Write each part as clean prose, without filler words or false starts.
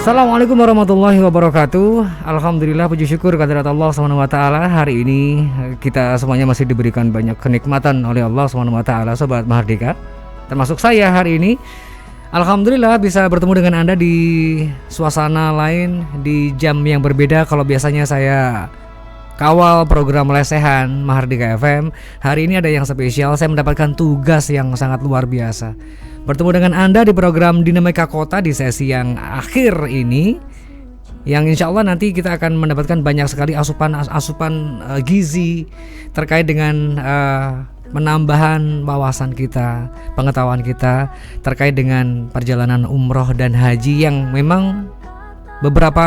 Assalamualaikum warahmatullahi wabarakatuh. Alhamdulillah, puji syukur kehadirat Allah SWT. Hari ini kita semuanya masih diberikan banyak kenikmatan oleh Allah SWT, Sobat Mahardika, termasuk saya hari ini. Alhamdulillah bisa bertemu dengan Anda di suasana lain, di jam yang berbeda. Kalau biasanya saya kawal program lesehan Mahardika FM, hari ini ada yang spesial. Saya mendapatkan tugas yang sangat luar biasa, bertemu dengan Anda di program Dinamika Kota di sesi yang akhir ini, yang insya Allah nanti kita akan mendapatkan banyak sekali asupan gizi terkait dengan penambahan wawasan kita, pengetahuan kita terkait dengan perjalanan umroh dan haji yang memang beberapa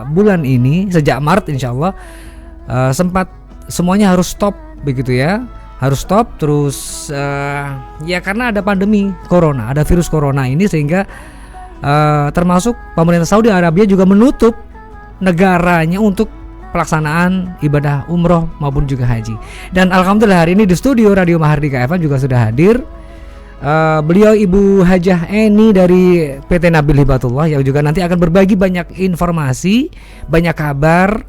bulan ini sejak Maret insya Allah sempat semuanya harus stop begitu ya. Harus stop terus ya karena ada pandemi corona, ada virus corona ini, sehingga termasuk pemerintah Saudi Arabia juga menutup negaranya untuk pelaksanaan ibadah umroh maupun juga haji. Dan alhamdulillah hari ini di studio Radio Mahardika FM juga sudah hadir beliau Ibu Hajah Eni dari PT Nabil Hibatullah, yang juga nanti akan berbagi banyak informasi, banyak kabar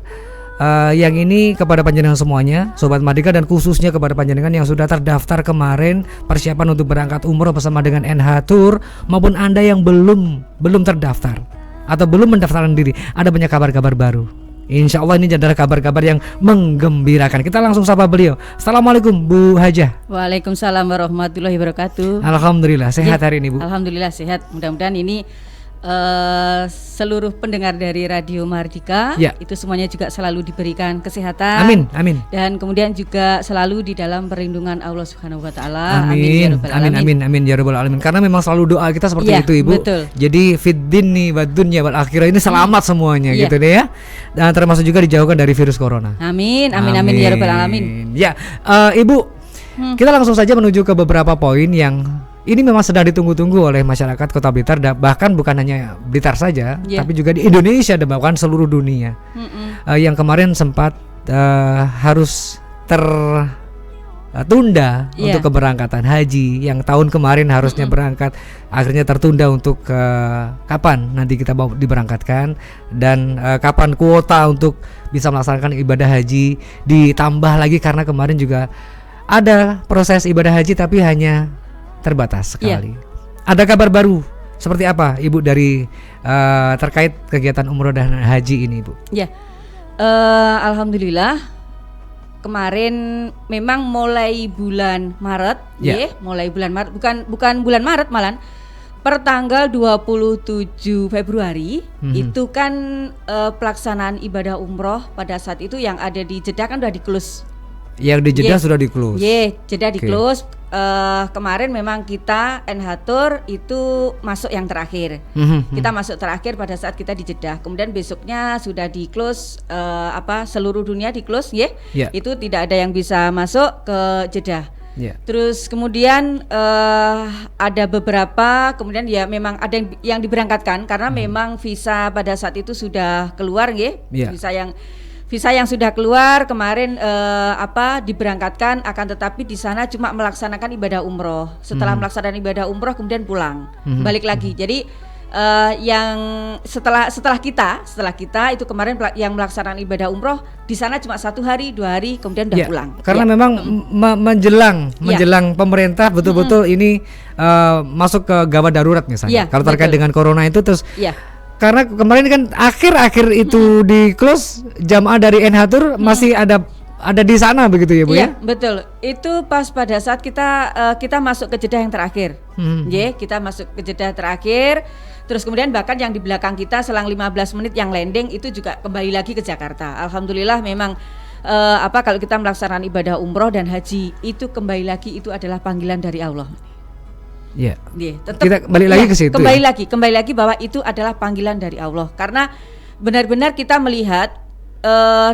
yang ini kepada panjenengan semuanya, Sobat Mahardika, dan khususnya kepada panjenengan yang sudah terdaftar kemarin persiapan untuk berangkat umroh bersama dengan NH Tour, maupun Anda yang belum terdaftar atau belum mendaftarkan diri. Ada banyak kabar-kabar baru. Insya Allah ini adalah kabar-kabar yang menggembirakan. Kita langsung sapa beliau. Assalamualaikum Bu Hajah. Waalaikumsalam warahmatullahi wabarakatuh. Alhamdulillah sehat hari ini Bu. Alhamdulillah sehat. Mudah-mudahan ini seluruh pendengar dari Radio Mahardika itu semuanya juga selalu diberikan kesehatan. Amin, amin. Dan kemudian juga selalu di dalam perlindungan Allah Subhanahu wa taala. Amin. Amin ya rabbal alamin. Karena memang selalu doa kita seperti itu Ibu. Betul. Jadi fiddini wa dunya wal akhirah, ini selamat semuanya gitu deh ya. Dan termasuk juga dijauhkan dari virus corona. Amin ya rabbal alamin. Ya, Ibu, kita langsung saja menuju ke beberapa poin yang ini memang sedang ditunggu-tunggu oleh masyarakat Kota Blitar, bahkan bukan hanya Blitar saja, tapi juga di Indonesia dan bahkan seluruh dunia. Yang kemarin sempat harus tertunda untuk keberangkatan haji, yang tahun kemarin harusnya berangkat akhirnya tertunda untuk kapan nanti kita mau diberangkatkan, dan kapan kuota untuk bisa melaksanakan ibadah haji ditambah lagi, karena kemarin juga ada proses ibadah haji tapi hanya terbatas sekali. Ada kabar baru seperti apa Ibu dari terkait kegiatan umroh dan haji ini Ibu? Alhamdulillah kemarin memang mulai bulan Maret, mulai bulan Maret, bukan bulan Maret malah pertanggal 27 Februari itu kan pelaksanaan ibadah umroh pada saat itu yang ada di Jeddah kan udah di-close. Yang di Jeddah sudah di-close. Jeddah di-close. Kemarin memang kita NH Tour itu masuk yang terakhir. Kita masuk terakhir pada saat kita di Jeddah. Kemudian besoknya sudah di-close, seluruh dunia di-close Itu tidak ada yang bisa masuk ke Jeddah. Terus kemudian ada beberapa, kemudian ya memang ada yang diberangkatkan karena memang visa pada saat itu sudah keluar Visa yang sudah keluar kemarin diberangkatkan, akan tetapi di sana cuma melaksanakan ibadah umroh. Setelah melaksanakan ibadah umroh kemudian pulang, balik lagi. Jadi yang setelah kita itu kemarin yang melaksanakan ibadah umroh di sana cuma 1 hari 2 hari kemudian udah pulang. Karena memang menjelang pemerintah betul-betul ini masuk ke gawat darurat misalnya. Kalau terkait dengan corona itu terus. Karena kemarin kan akhir-akhir itu di close, jamaah dari NH Tour masih ada di sana begitu ya Bu ya? Betul. Itu pas pada saat kita masuk ke Jeddah yang terakhir. Kita masuk ke Jeddah terakhir. Terus kemudian bahkan yang di belakang kita selang 15 menit yang landing itu juga kembali lagi ke Jakarta. Alhamdulillah memang kalau kita melaksanakan ibadah umroh dan haji itu kembali lagi itu adalah panggilan dari Allah. Tetap kita kembali lagi ke situ. Kembali lagi bahwa itu adalah panggilan dari Allah. Karena benar-benar kita melihat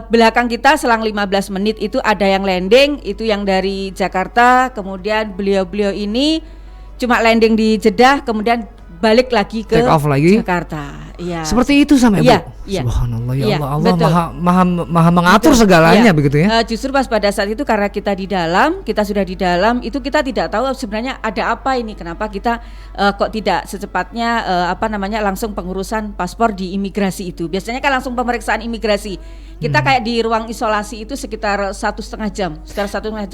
belakang kita selang 15 menit itu ada yang landing, itu yang dari Jakarta, kemudian beliau-beliau ini cuma landing di Jeddah, kemudian balik lagi ke Jakarta. Iya. Seperti itu sama Ibu. Iya, iya. Subhanallah, ya Iya, Allah, Allah betul. maha mengatur Betul. segalanya Iya. begitu ya. Justru pas pada saat itu karena kita sudah di dalam, itu kita tidak tahu sebenarnya ada apa ini, kenapa kita kok tidak secepatnya langsung pengurusan paspor di imigrasi itu. Biasanya kan langsung pemeriksaan imigrasi. Kita kayak di ruang isolasi itu sekitar 1,5 jam,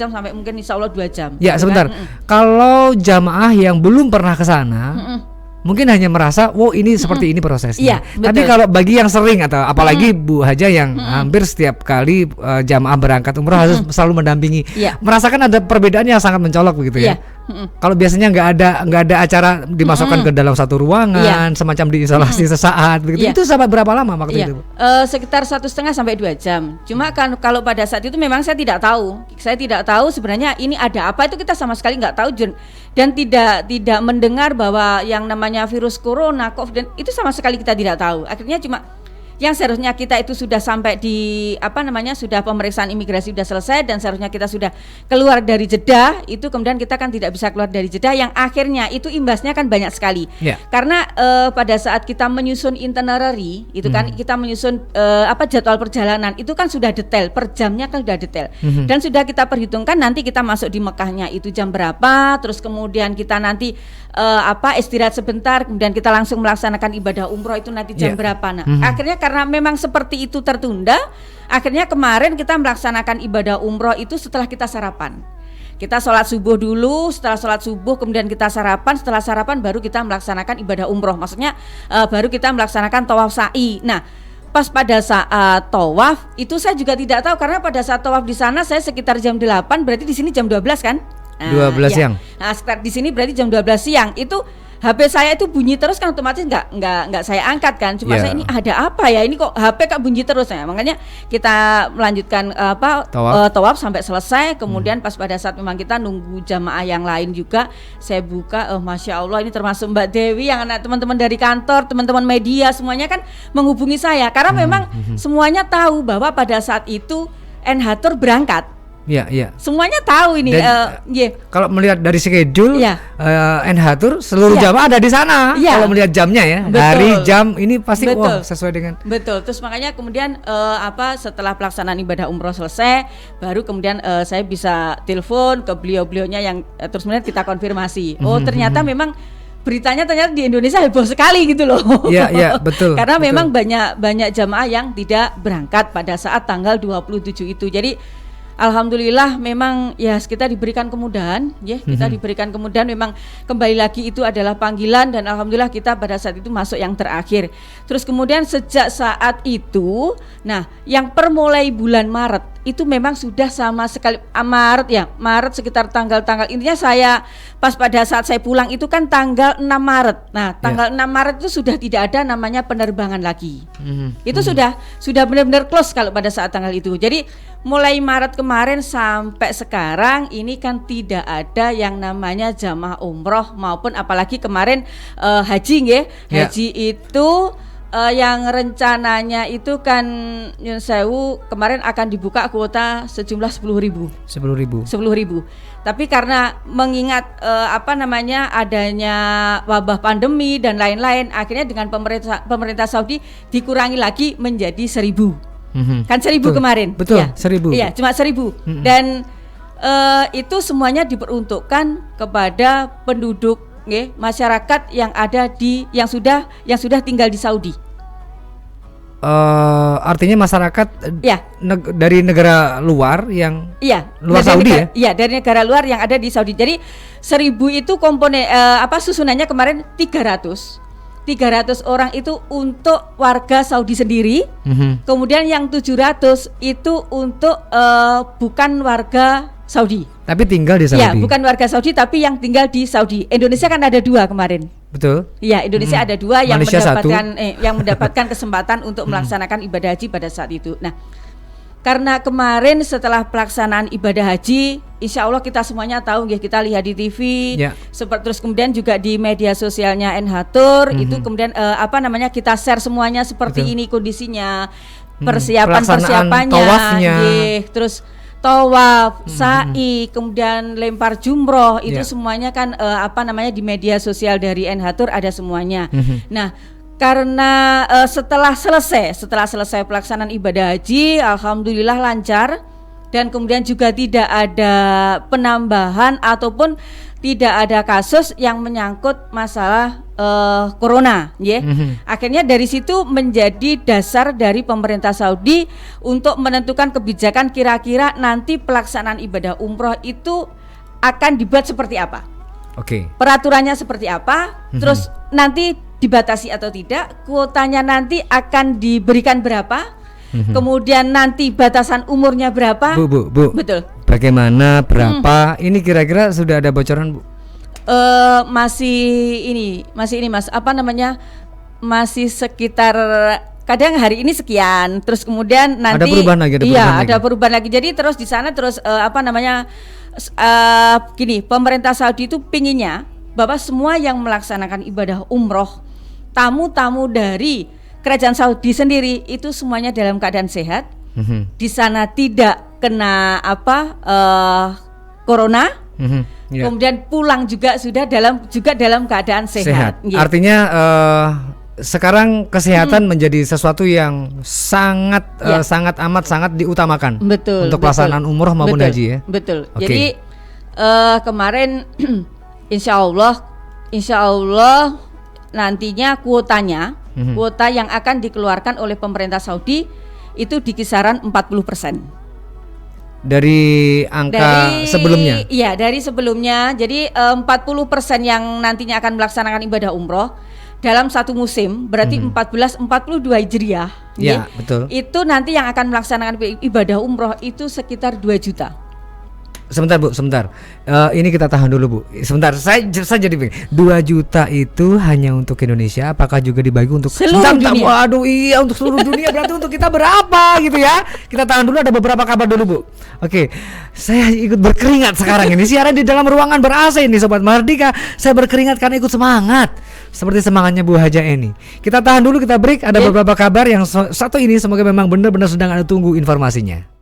sampai mungkin insya Allah 2 jam. Ya, gitu sebentar. kan. Kalau jamaah yang belum pernah ke sana, mungkin hanya merasa, wow ini seperti ini prosesnya. Iya, Tapi betul. kalau bagi yang sering atau apalagi Bu Haja yang hampir setiap kali jamaah berangkat umroh harus selalu mendampingi, Iya. merasakan ada perbedaan yang sangat mencolok begitu ya. Iya. Kalau biasanya nggak ada acara dimasukkan ke dalam satu ruangan, semacam diisolasi sesaat begitu. Iya. Itu sampai berapa lama waktu Iya, itu? sekitar 1,5 sampai 2 jam. Cuma kan kalau pada saat itu memang saya tidak tahu. Saya tidak tahu sebenarnya ini ada apa, itu kita sama sekali nggak tahu dan tidak mendengar bahwa yang namanya virus corona, COVID itu sama sekali kita tidak tahu. Akhirnya cuma yang seharusnya kita itu sudah sampai di sudah pemeriksaan imigrasi sudah selesai dan seharusnya kita sudah keluar dari Jeddah, itu kemudian kita kan tidak bisa keluar dari Jeddah, yang akhirnya itu imbasnya kan banyak sekali. Ya. Karena pada saat kita menyusun itinerary itu kan kita menyusun jadwal perjalanan itu kan sudah detail, per jamnya kan sudah detail. Dan sudah kita perhitungkan nanti kita masuk di Mekahnya itu jam berapa, terus kemudian kita nanti istirahat sebentar, kemudian kita langsung melaksanakan ibadah umroh itu nanti jam berapa. Nah, akhirnya karena memang seperti itu tertunda, akhirnya kemarin kita melaksanakan ibadah umroh itu setelah kita sarapan. Kita sholat subuh dulu, setelah sholat subuh kemudian kita sarapan, setelah sarapan baru kita melaksanakan ibadah umroh. Maksudnya baru kita melaksanakan tawaf sa'i. Nah, pas pada saat tawaf itu saya juga tidak tahu, karena pada saat tawaf di sana saya sekitar jam 8, berarti di sini jam 12 kan? 12 siang. Nah, sekitar di sini berarti jam 12 siang. Itu HP saya itu bunyi terus kan, otomatis nggak saya angkat kan. Cuma saya ini ada apa ya? Ini kok HP kok bunyi terus ya? Makanya kita melanjutkan tawaf sampai selesai. Kemudian pas pada saat memang kita nunggu jamaah yang lain juga, saya buka, Masya Allah, ini termasuk Mbak Dewi, yang anak teman-teman dari kantor, teman-teman media semuanya kan menghubungi saya karena memang semuanya tahu bahwa pada saat itu Enhatur berangkat. Iya, iya. Semuanya tahu ini. Kalau melihat dari schedule, Enhatur seluruh jamaah ada di sana. Kalau melihat jamnya ya, betul. Hari jam ini pasti sesuai dengan. Betul. Terus makanya kemudian setelah pelaksanaan ibadah umroh selesai, baru kemudian saya bisa telepon ke beliau-beliaunya yang terus kemudian kita konfirmasi. Oh, ternyata memang beritanya ternyata di Indonesia heboh sekali gitu loh. Iya, betul. Karena betul. memang banyak jamaah yang tidak berangkat pada saat tanggal 27 itu. Jadi alhamdulillah memang ya kita diberikan kemudahan, ya kita diberikan kemudahan. Memang kembali lagi itu adalah panggilan dan alhamdulillah kita pada saat itu masuk yang terakhir. Terus kemudian sejak saat itu, nah yang mulai bulan Maret itu memang sudah sama sekali Maret sekitar tanggal intinya saya pas pada saat saya pulang itu kan tanggal 6 Maret. Nah, tanggal 6 Maret itu sudah tidak ada namanya penerbangan lagi. Itu sudah benar-benar close kalau pada saat tanggal itu. Jadi mulai Maret kemarin sampai sekarang ini kan tidak ada yang namanya jamaah umroh maupun apalagi kemarin haji nggih. Haji itu yang rencananya itu kan Nyun Sewu kemarin akan dibuka kuota sejumlah 10.000. 10.000. Tapi karena mengingat adanya wabah pandemi dan lain-lain, akhirnya dengan pemerintah Saudi dikurangi lagi menjadi 1.000. Kan 1.000 kemarin. Betul, ya, 1.000. Iya, cuma 1.000. Dan itu semuanya diperuntukkan kepada penduduk masyarakat yang ada yang sudah tinggal di Saudi. Artinya masyarakat dari negara luar yang luar Saudi ya? Iya, dari negara luar yang ada di Saudi. Jadi 1.000 itu komponen susunannya kemarin 300 orang itu untuk warga Saudi sendiri. Kemudian yang 700 itu untuk bukan warga Saudi. Tapi tinggal di Saudi. Ya, bukan warga Saudi tapi yang tinggal di Saudi. Indonesia kan ada 2 kemarin. Betul. Iya, Indonesia ada 2 yang Malaysia mendapatkan kesempatan untuk melaksanakan ibadah haji pada saat itu. Nah, karena kemarin setelah pelaksanaan ibadah haji, insya Allah kita semuanya tahu ya, kita lihat di TV, terus kemudian juga di media sosialnya Enhatur, itu kemudian kita share semuanya seperti ini kondisinya, persiapannya, terus tawaf, sa'i, kemudian lempar jumroh, itu semuanya kan di media sosial dari Enhatur ada semuanya. Nah, Karena setelah selesai pelaksanaan ibadah haji, alhamdulillah lancar, dan kemudian juga tidak ada penambahan ataupun tidak ada kasus yang menyangkut masalah corona, ya. Akhirnya dari situ menjadi dasar dari pemerintah Saudi untuk menentukan kebijakan kira-kira nanti pelaksanaan ibadah umroh itu akan dibuat seperti apa. Oke. Peraturannya seperti apa, terus nanti dibatasi atau tidak, kuotanya nanti akan diberikan berapa, kemudian nanti batasan umurnya berapa. Bu. Betul. Bagaimana, berapa? Ini kira-kira sudah ada bocoran, Bu? Masih ini Mas, apa namanya? Masih sekitar kadang hari ini sekian, terus kemudian nanti ada perubahan lagi, ada perubahan lagi. Jadi terus di sana terus gini, pemerintah Saudi itu pinginnya bahwa semua yang melaksanakan ibadah umroh, tamu-tamu dari kerajaan Saudi sendiri itu semuanya dalam keadaan sehat. Di sana tidak kena corona. Kemudian pulang juga sudah dalam keadaan sehat. Yeah. Artinya sekarang kesehatan menjadi sesuatu yang sangat sangat diutamakan. Betul. Untuk pelaksanaan umroh maupun haji, ya. Betul. Okay. Jadi kemarin insya Allah nantinya kuotanya, kuota yang akan dikeluarkan oleh pemerintah Saudi itu di kisaran 40%. Dari angka sebelumnya? Iya, dari sebelumnya. Jadi 40% yang nantinya akan melaksanakan ibadah umroh dalam satu musim, berarti 1442 Hijriah. Ya, betul. Itu nanti yang akan melaksanakan ibadah umroh itu sekitar 2 juta. Sebentar, Bu, sebentar. Ini kita tahan dulu, Bu. Sebentar, saya jadi bingung. 2 juta itu hanya untuk Indonesia, apakah juga dibagi untuk seluruh dunia? Waduh, iya, untuk seluruh dunia. Berarti untuk kita berapa gitu ya? Kita tahan dulu, ada beberapa kabar dulu, Bu. Oke, saya ikut berkeringat sekarang ini. Siaran di dalam ruangan ber-AC ini, Sobat Mahardika. Saya berkeringat karena ikut semangat. Seperti semangatnya Bu Haja Eni. Kita tahan dulu, kita break. Ada beberapa kabar yang satu ini semoga memang benar-benar sedang Anda tunggu informasinya.